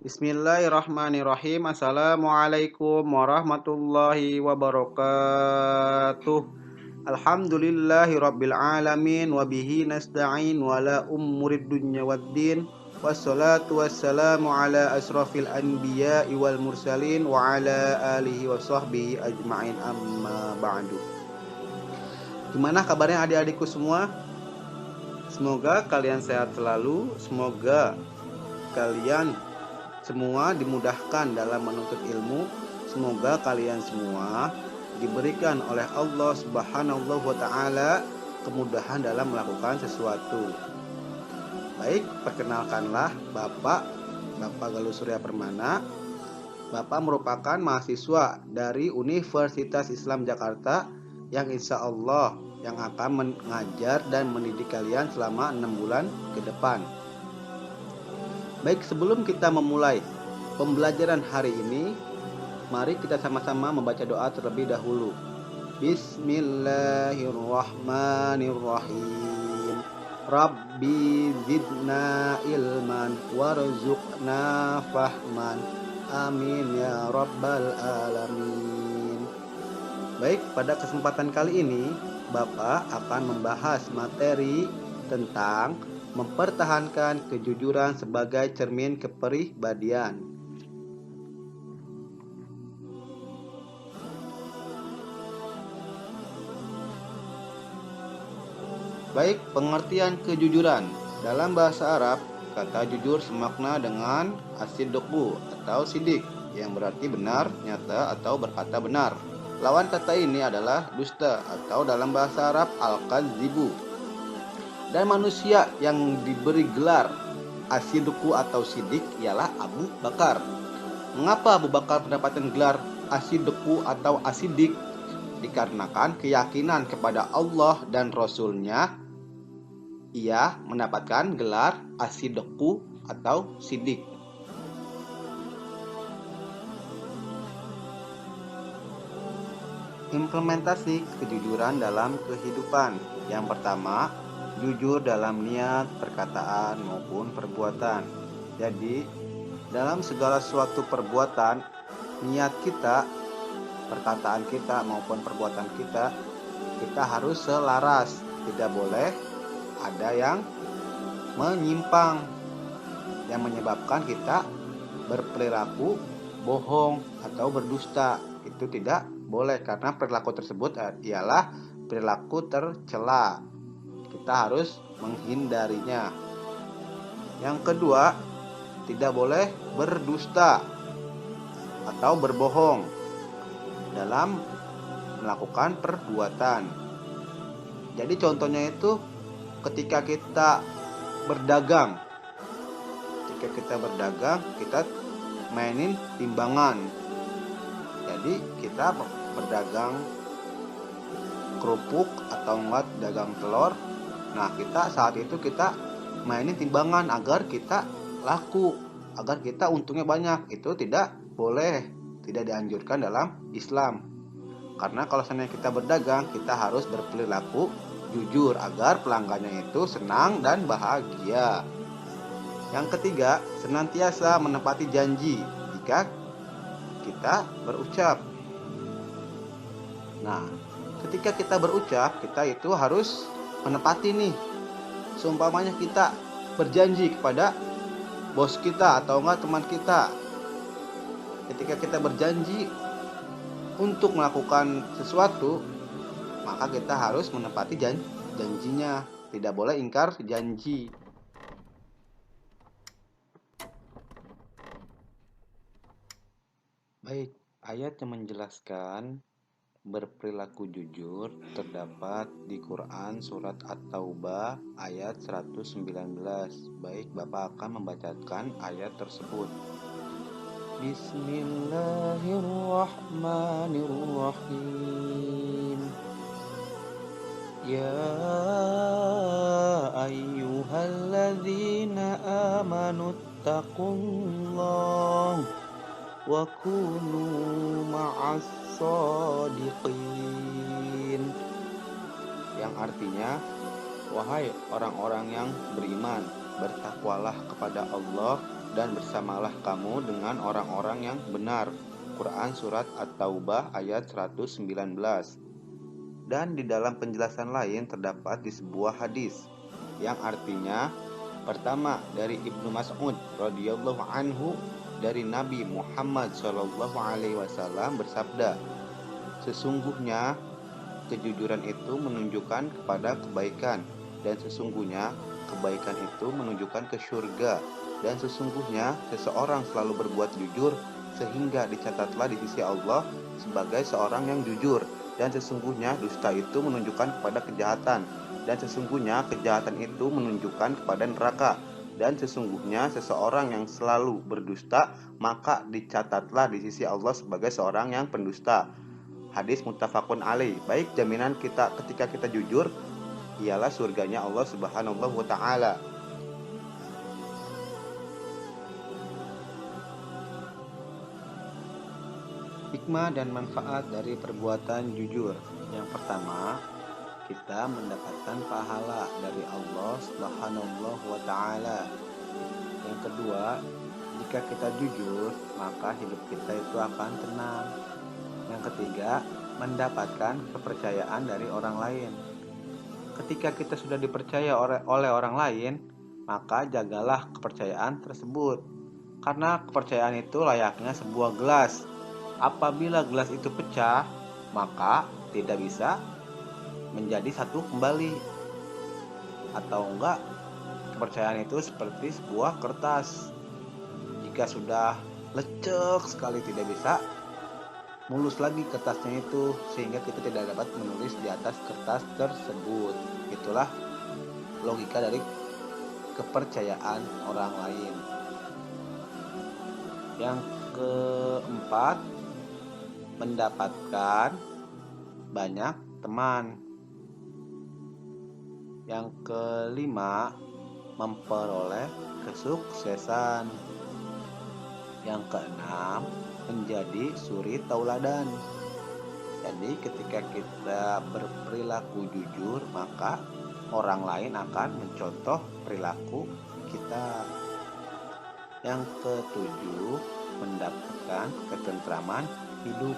Bismillahirrahmanirrahim. Assalamualaikum warahmatullahi wabarakatuh. Alhamdulillahi rabbil alamin wa bihi nasta'in wa la umurid dunya waddin. Wassalatu wassalamu ala asrafil anbiya'i wal mursalin wa ala alihi wa sahbihi ajma'in amma ba'du. Gimana kabarnya adik-adikku semua? Semoga kalian sehat selalu. Semoga kalian semua dimudahkan dalam menuntut ilmu. Semoga kalian semua diberikan oleh Allah Subhanahu wa taala kemudahan dalam melakukan sesuatu. Baik, perkenalkanlah Bapak Galuh Surya Permana. Bapak merupakan mahasiswa dari Universitas Islam Jakarta yang insya Allah yang akan mengajar dan mendidik kalian selama 6 bulan ke depan. Baik, sebelum kita memulai pembelajaran hari ini, mari kita sama-sama membaca doa terlebih dahulu. Bismillahirrahmanirrahim. Rabbi zidna ilman warzuqna fahman. Amin ya rabbal alamin. Baik, pada kesempatan kali ini Bapak akan membahas materi tentang mempertahankan kejujuran sebagai cermin kepribadian. Baik, pengertian kejujuran. Dalam bahasa Arab, kata jujur semakna dengan as-sidqu atau sidik, yang berarti benar, nyata, atau berkata benar. Lawan kata ini adalah dusta atau dalam bahasa Arab al-kadzibu. Dan manusia yang diberi gelar as-sidqu atau sidik ialah Abu Bakar. Mengapa Abu Bakar mendapatkan gelar as-sidqu atau as-sidik? Dikarenakan keyakinan kepada Allah dan Rasul-Nya, ia mendapatkan gelar as-sidqu atau sidik. Implementasi kejujuran dalam kehidupan. Yang pertama, jujur dalam niat, perkataan maupun perbuatan. Jadi, dalam segala suatu perbuatan, niat kita, perkataan kita maupun perbuatan kita harus selaras. Tidak boleh ada yang menyimpang yang menyebabkan kita berperilaku bohong atau berdusta. Itu tidak boleh karena perilaku tersebut ialah perilaku tercela. Kita harus menghindarinya. Yang kedua, tidak boleh berdusta atau berbohong dalam melakukan perbuatan. Jadi contohnya itu ketika kita berdagang. Kita mainin timbangan. Jadi kita berdagang kerupuk atau enggak dagang telur. Nah, saat itu kita mainin timbangan agar kita laku, agar kita untungnya banyak. Itu tidak boleh, tidak dianjurkan dalam Islam. Karena kalau seandainya kita berdagang, kita harus berperilaku jujur agar pelanggannya itu senang dan bahagia. Yang ketiga, senantiasa menepati janji jika kita berucap. Nah, ketika kita berucap, kita itu harus menepati nih. Seumpamanya kita berjanji kepada bos kita atau enggak teman kita. Ketika kita berjanji untuk melakukan sesuatu, maka kita harus menepati janjinya. Tidak boleh ingkar janji. Baik, ayat yang menjelaskan berperilaku jujur terdapat di Quran surat At-Taubah ayat 119. Baik, Bapak akan membacakan ayat tersebut. Bismillahirrahmanirrahim. Ya ayyuhalladzina amanu taqullaha wa kunu ma'as shodiqin, yang artinya, wahai orang-orang yang beriman, bertakwalah kepada Allah dan bersamalah kamu dengan orang-orang yang benar. Quran Surat At-Taubah ayat 119. Dan di dalam penjelasan lain terdapat di sebuah hadis yang artinya, pertama dari Ibnu Mas'ud radhiyallahu anhu dari Nabi Muhammad shallallahu alaihi wasallam bersabda, sesungguhnya kejujuran itu menunjukkan kepada kebaikan, dan sesungguhnya kebaikan itu menunjukkan ke surga, dan sesungguhnya seseorang selalu berbuat jujur sehingga dicatatlah di sisi Allah sebagai seorang yang jujur, dan sesungguhnya dusta itu menunjukkan kepada kejahatan, dan sesungguhnya kejahatan itu menunjukkan kepada neraka, dan sesungguhnya seseorang yang selalu berdusta maka dicatatlah di sisi Allah sebagai seorang yang pendusta. Hadis muttafaqun alaih. Baik jaminan kita ketika kita jujur ialah surganya Allah Subhanahu wa taala. Hikmah dan manfaat dari perbuatan jujur. Yang pertama, kita mendapatkan pahala dari Allah Subhanahu wa taala. Yang kedua, jika kita jujur, maka hidup kita itu akan tenang. Yang ketiga, mendapatkan kepercayaan dari orang lain. Ketika kita sudah dipercaya oleh orang lain, maka jagalah kepercayaan tersebut. Karena kepercayaan itu layaknya sebuah gelas. Apabila gelas itu pecah, maka tidak bisa menjadi satu kembali. Atau enggak, kepercayaan itu seperti sebuah kertas. Jika sudah lecek sekali tidak bisa mulus lagi kertasnya itu, sehingga kita tidak dapat menulis di atas kertas tersebut. Itulah logika dari kepercayaan orang lain. Yang keempat, mendapatkan banyak teman. Yang kelima, memperoleh kesuksesan. Yang keenam, menjadi suri tauladan. Jadi ketika kita berperilaku jujur, maka orang lain akan mencontoh perilaku kita. Yang ketujuh, mendapatkan ketentraman hidup.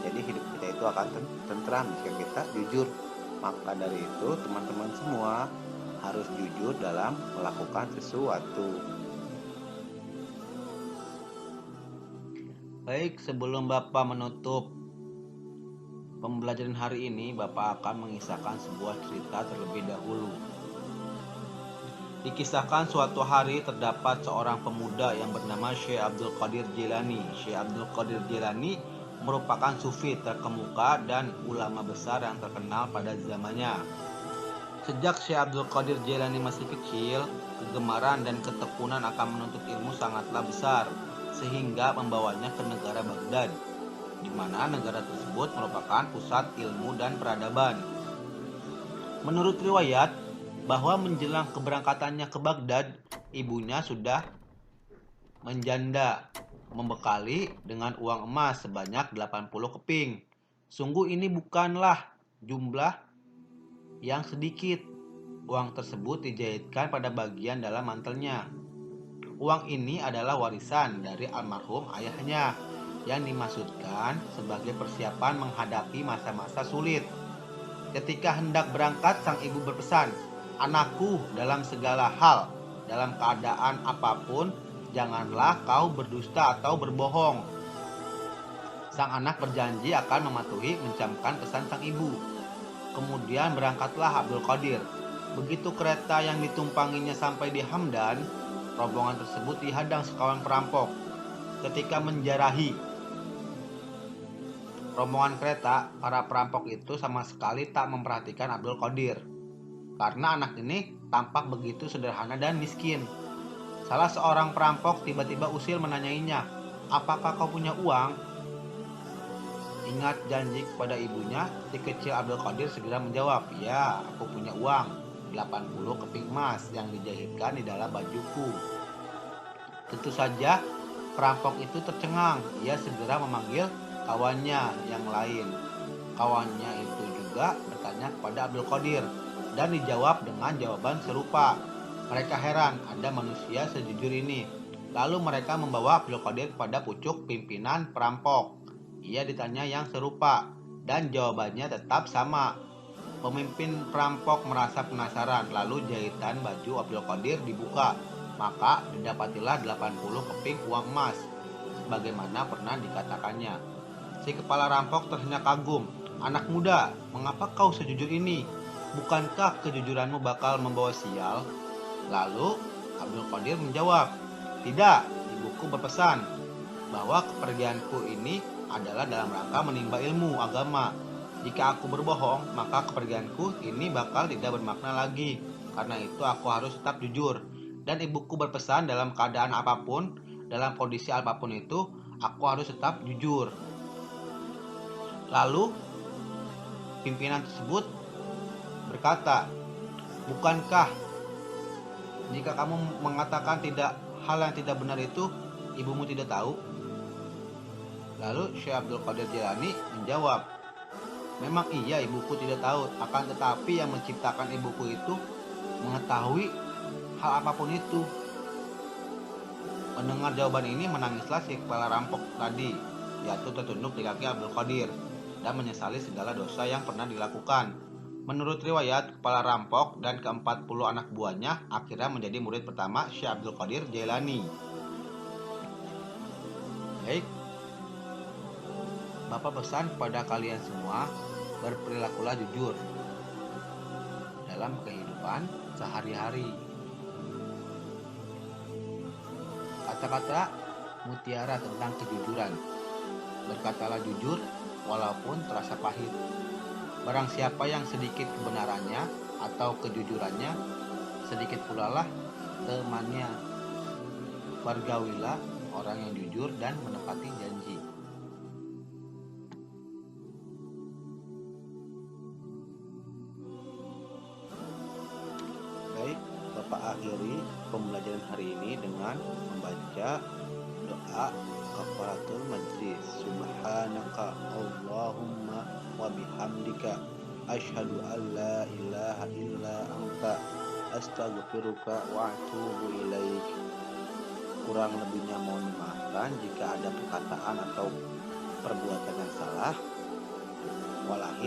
Jadi hidup kita itu akan tentram jika kita jujur. Maka dari itu teman-teman semua harus jujur dalam melakukan sesuatu. Baik, sebelum Bapak menutup pembelajaran hari ini, Bapak akan mengisahkan sebuah cerita terlebih dahulu. Dikisahkan suatu hari terdapat seorang pemuda yang bernama Syekh Abdul Qadir Jilani. Syekh Abdul Qadir Jilani merupakan sufi terkemuka dan ulama besar yang terkenal pada zamannya. Sejak Syekh Abdul Qadir Jilani masih kecil, kegemaran dan ketekunan akan menuntut ilmu sangatlah besar, sehingga membawanya ke negara Baghdad, di mana negara tersebut merupakan pusat ilmu dan peradaban. Menurut riwayat, bahwa menjelang keberangkatannya ke Baghdad, ibunya sudah menjanda, membekali dengan uang emas sebanyak 80 keping. Sungguh ini bukanlah jumlah yang sedikit. Uang tersebut dijahitkan pada bagian dalam mantelnya. Uang ini adalah warisan dari almarhum ayahnya yang dimaksudkan sebagai persiapan menghadapi masa-masa sulit. Ketika hendak berangkat, sang ibu berpesan, "Anakku, dalam segala hal, dalam keadaan apapun, janganlah kau berdusta atau berbohong." Sang anak berjanji akan mematuhi mencamkan pesan sang ibu. Kemudian berangkatlah Abdul Qadir. Begitu kereta yang ditumpanginya sampai di Hamdan, rombongan tersebut dihadang sekawan perampok. Ketika menjarahi rombongan kereta, para perampok itu sama sekali tak memperhatikan Abdul Qadir, karena anak ini tampak begitu sederhana dan miskin. Salah seorang perampok tiba-tiba usil menanyainya, "Apakah kau punya uang?" Ingat janji kepada ibunya, si kecil Abdul Qadir segera menjawab, "Ya, aku punya uang, 80 keping emas yang dijahitkan di dalam bajuku." Tentu saja perampok itu tercengang. Ia segera memanggil kawannya yang lain. Kawannya itu juga bertanya kepada Abdul Qadir dan dijawab dengan jawaban serupa. Mereka heran, ada manusia sejujur ini. Lalu mereka membawa Abdul Qadir kepada pucuk pimpinan perampok. Ia ditanya yang serupa dan jawabannya tetap sama. Pemimpin perampok merasa penasaran, lalu jahitan baju Abdul Qadir dibuka. Maka didapatilah 80 keping uang emas, sebagaimana pernah dikatakannya. Si kepala rampok terhenyak kagum. "Anak muda, mengapa kau sejujur ini? Bukankah kejujuranmu bakal membawa sial?" Lalu Abdul Qadir menjawab, "Tidak, ibuku berpesan bahwa kepergianku ini adalah dalam rangka menimba ilmu agama. Jika aku berbohong, maka kepergianku ini bakal tidak bermakna lagi. Karena itu aku harus tetap jujur. Dan ibuku berpesan dalam keadaan apapun, dalam kondisi apapun itu, aku harus tetap jujur." Lalu pimpinan tersebut berkata, "Bukankah jika kamu mengatakan hal yang tidak benar itu, ibumu tidak tahu?" Lalu Syekh Abdul Qadir Jailani menjawab, "Memang iya ibuku tidak tahu, akan tetapi yang menciptakan ibuku itu mengetahui hal apapun itu." Mendengar jawaban ini menangislah si kepala rampok tadi, yaitu tertunduk di kaki Abdul Qadir dan menyesali segala dosa yang pernah dilakukan. Menurut riwayat, kepala rampok dan ke-40 anak buahnya akhirnya menjadi murid pertama Syekh Abdul Qadir Jailani. Baik, Bapak pesan kepada kalian semua, berperilakulah jujur dalam kehidupan sehari-hari. Kata-kata mutiara tentang kejujuran. Berkatalah jujur walaupun terasa pahit. Barang siapa yang sedikit kebenarannya atau kejujurannya, sedikit pula lah temannya. Pergaulilah orang yang jujur dan menepati janji. Baik, Bapak akhiri pembelajaran hari ini dengan membaca doa kafaratul majlis. Subhanaka Allahumma wa bihamdika asyhadu an la ilaha illa anta astaghfiruka wa atubu ilaik. Kurang lebihnya mohon dimaafkan jika ada perkataan atau perbuatan yang salah.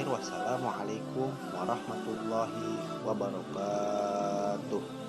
Wassalamualaikum warahmatullahi wabarakatuh.